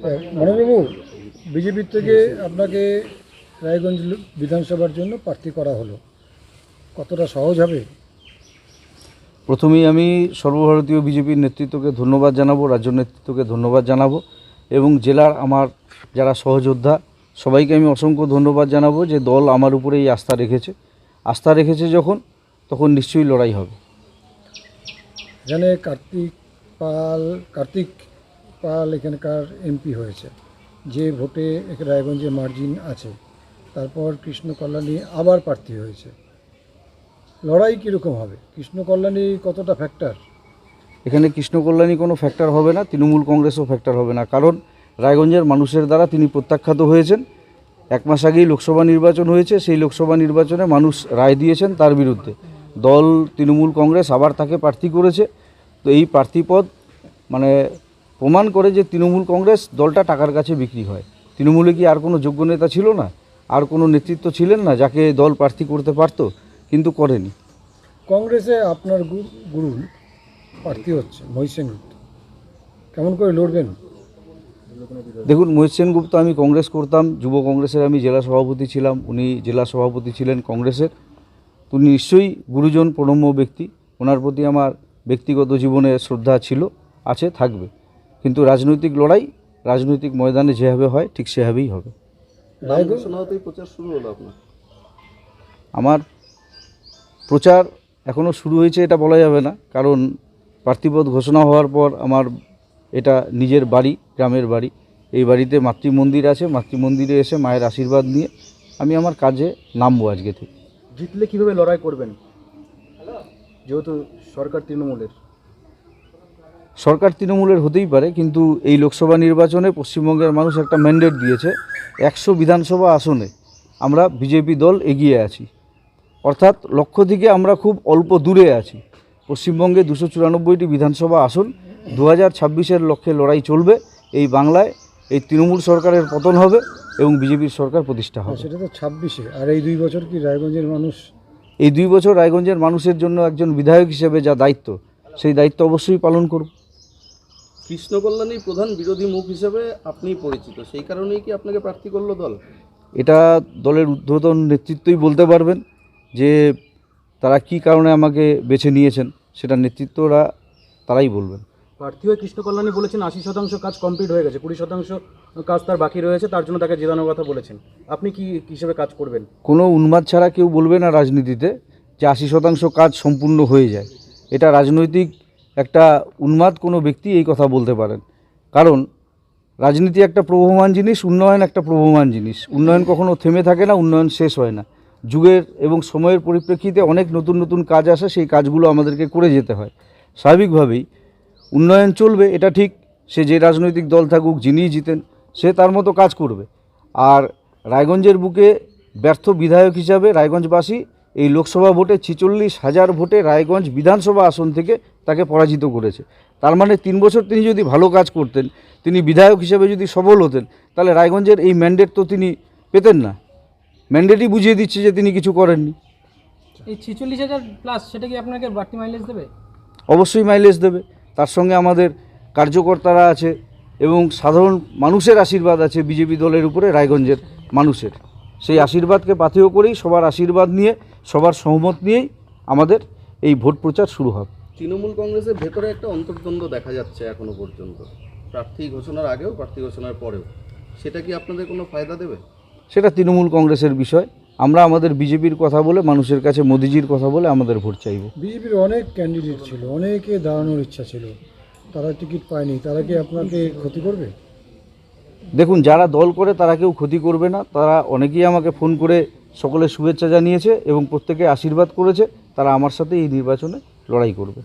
মনোজবাবু, বিজেপির থেকে আপনাকে রায়গঞ্জ বিধানসভার জন্য প্রার্থী করা হলো, কতটা সহজ হবে? প্রথমেই আমি সর্বভারতীয় বিজেপির নেতৃত্বকে ধন্যবাদ জানাবো, রাজ্য নেতৃত্বকে ধন্যবাদ জানাবো এবং জেলার আমার যারা সহযোদ্ধা সবাইকে আমি অসংখ্য ধন্যবাদ জানাবো যে দল আমার উপরে এই আস্থা রেখেছে যখন, তখন নিশ্চয়ই লড়াই হবে। এখানে কার্তিক পাল এখানকার এমপি হয়েছে, যে ভোটে রায়গঞ্জে মার্জিন আছে। তারপর কৃষ্ণ কল্যাণী আবার প্রার্থী হয়েছে। লড়াই কীরকম হবে? কৃষ্ণ কল্যাণী কতটা ফ্যাক্টর? এখানে কৃষ্ণ কল্যাণী কোনো ফ্যাক্টর হবে না, তৃণমূল কংগ্রেসও ফ্যাক্টর হবে না, কারণ রায়গঞ্জের মানুষের দ্বারা তিনি প্রত্যাখ্যাত হয়েছেন। 1 মাস আগেই লোকসভা নির্বাচন হয়েছে, সেই লোকসভা নির্বাচনে মানুষ রায় দিয়েছেন তার বিরুদ্ধে। দল তৃণমূল কংগ্রেস আবার তাকে প্রার্থী করেছে। তো এই প্রার্থীপদ প্রমাণ করে যে তৃণমূল কংগ্রেস দলটা টাকার কাছে বিক্রি হয়। তৃণমূলে কি আর কোনো যোগ্য নেতা ছিল না, আর কোনো নেতৃত্ব ছিলেন না যাকে দল প্রার্থী করতে পারত, কিন্তু করেনি। কংগ্রেসে আপনার গুরু প্রার্থী হচ্ছে মহিষ সেনগুপ্ত, কেমন করে লড়বেন? দেখুন, মহিষ সেনগুপ্ত, আমি কংগ্রেস করতাম, যুব কংগ্রেসের আমি জেলা সভাপতি ছিলাম, উনি জেলা সভাপতি ছিলেন কংগ্রেসের। উনি নিশ্চয়ই গুরুজন প্রণম্য ব্যক্তি, ওনার প্রতি আমার ব্যক্তিগত জীবনে শ্রদ্ধা ছিল, আছে, থাকবে। কিন্তু রাজনৈতিক লড়াই রাজনৈতিক ময়দানে যেভাবে হয় ঠিক সেভাবেই হবে। প্রচার শুরু হলো আপনার? আমার প্রচার এখনও শুরু হয়েছে এটা বলা যাবে না, কারণ প্রার্থীপদ ঘোষণা হওয়ার পর আমার এটা নিজের বাড়ি, গ্রামের বাড়ি। এই বাড়িতে মাতৃমন্দির আছে, মাতৃমন্দিরে এসে মায়ের আশীর্বাদ নিয়ে আমি আমার কাজে নামবো আজকে থেকে। জিতলে কীভাবে লড়াই করবেন, যেহেতু সরকার তৃণমূলের হতেই পারে, কিন্তু এই লোকসভা নির্বাচনে পশ্চিমবঙ্গের মানুষ একটা ম্যান্ডেট দিয়েছে। 100 বিধানসভা আসনে আমরা বিজেপি দল এগিয়ে আছি, অর্থাৎ লক্ষ্য থেকে আমরা খুব অল্প দূরে আছি। পশ্চিমবঙ্গে 294টি বিধানসভা আসন, 2026-এর লক্ষ্যে লড়াই চলবে। এই বাংলায় এই তৃণমূল সরকারের পতন হবে এবং বিজেপির সরকার প্রতিষ্ঠা হবে। সেটা তো 26-এ। আর এই 2 বছর কি রায়গঞ্জের মানুষ? এই 2 বছর রায়গঞ্জের মানুষের জন্য একজন বিধায়ক হিসেবে যা দায়িত্ব, সেই দায়িত্ব অবশ্যই পালন করব। কৃষ্ণ কল্যাণীর প্রধান বিরোধী মুখ হিসেবে আপনি পরিচিত, সেই কারণেই কি আপনাকে প্রার্থী করলো দল? এটা দলের ঊর্ধ্বতন নেতৃত্বই বলতে পারবেন যে তারা কি কারণে আমাকে বেছে নিয়েছেন, সেটা নেতৃত্বরা তারাই বলবেন। প্রার্থী হয়ে কৃষ্ণ কল্যাণী বলেছেন 80% কাজ কমপ্লিট হয়ে গেছে, 20% কাজ তার বাকি রয়েছে, তার জন্য তাকে জেতানোর কথা বলেছেন। আপনি কি হিসেবে কাজ করবেন? কোনো উন্মাদ ছাড়া কেউ বলবে না রাজনীতিতে যে 80% কাজ সম্পূর্ণ হয়ে যায়। এটা রাজনৈতিক একটা উন্মাদ কোনো ব্যক্তি এই কথা বলতে পারেন, কারণ রাজনীতি একটা প্রবহমান জিনিস, উন্নয়ন একটা প্রবহমান জিনিস। উন্নয়ন কখনো থেমে থাকে না, উন্নয়ন শেষ হয় না। যুগের এবং সময়ের পরিপ্রেক্ষিতে অনেক নতুন নতুন কাজ আসে, সেই কাজগুলো আমাদেরকে করে যেতে হয়। স্বাভাবিকভাবেই উন্নয়ন চলবে, এটা ঠিক। সে যে রাজনৈতিক দল থাকুক, যিনিই জিতেন, সে তার মতো কাজ করবে। আর রায়গঞ্জের বুকে ব্যর্থ বিধায়ক হিসাবে রায়গঞ্জবাসী এই লোকসভা ভোটে 46,000 ভোটে রায়গঞ্জ বিধানসভা আসন থেকে তাকে পরাজিত করেছে। তার মানে 3 বছর তিনি যদি ভালো কাজ করতেন, তিনি বিধায়ক হিসেবে যদি সফল হতেন, তাহলে রায়গঞ্জের এই ম্যান্ডেট তো তিনি পেতেন না। ম্যান্ডেটই বুঝিয়ে দিচ্ছে যে তিনি কিছু করেননি। এই 46,000 প্লাস, সেটা কি আপনাকে বাড়তি মাইলেজ দেবে? অবশ্যই মাইলেজ দেবে। তার সঙ্গে আমাদের কার্যকর্তারা আছে এবং সাধারণ মানুষের আশীর্বাদ আছে বিজেপি দলের উপরে, রায়গঞ্জের মানুষের। সেই আশীর্বাদকে পাথেয় করেই, সবার আশীর্বাদ নিয়ে, সবার সহমত নিয়েই আমাদের এই ভোট প্রচার শুরু হবে। তৃণমূল কংগ্রেসের ভেতরে একটা অন্তর্দ্বন্দ্ব দেখা যাচ্ছে এখনো পর্যন্ত, প্রার্থী ঘোষণার আগেও, প্রার্থী ঘোষণার পরেও। সেটা কি আপনাদের কোনো ফায়দা দেবে? সেটা তৃণমূল কংগ্রেসের বিষয়। আমরা আমাদের বিজেপির কথা বলে, মানুষের কাছে মোদিজির কথা বলে আমাদের ভোট চাইব। বিজেপির অনেক ক্যান্ডিডেট ছিল, অনেকে দাঁড়ানোর ইচ্ছা ছিল, তারা টিকিট পায়নি। তারা কি আপনাকে ক্ষতি করবে? দেখুন, যারা দল করে তারা কেউ ক্ষতি করবে না। তারা অনেকেই আমাকে ফোন করে সকলের শুভেচ্ছা জানিয়েছে এবং প্রত্যেকে আশীর্বাদ করেছে। তারা আমার সাথে এই নির্বাচনে লড়াই করবে।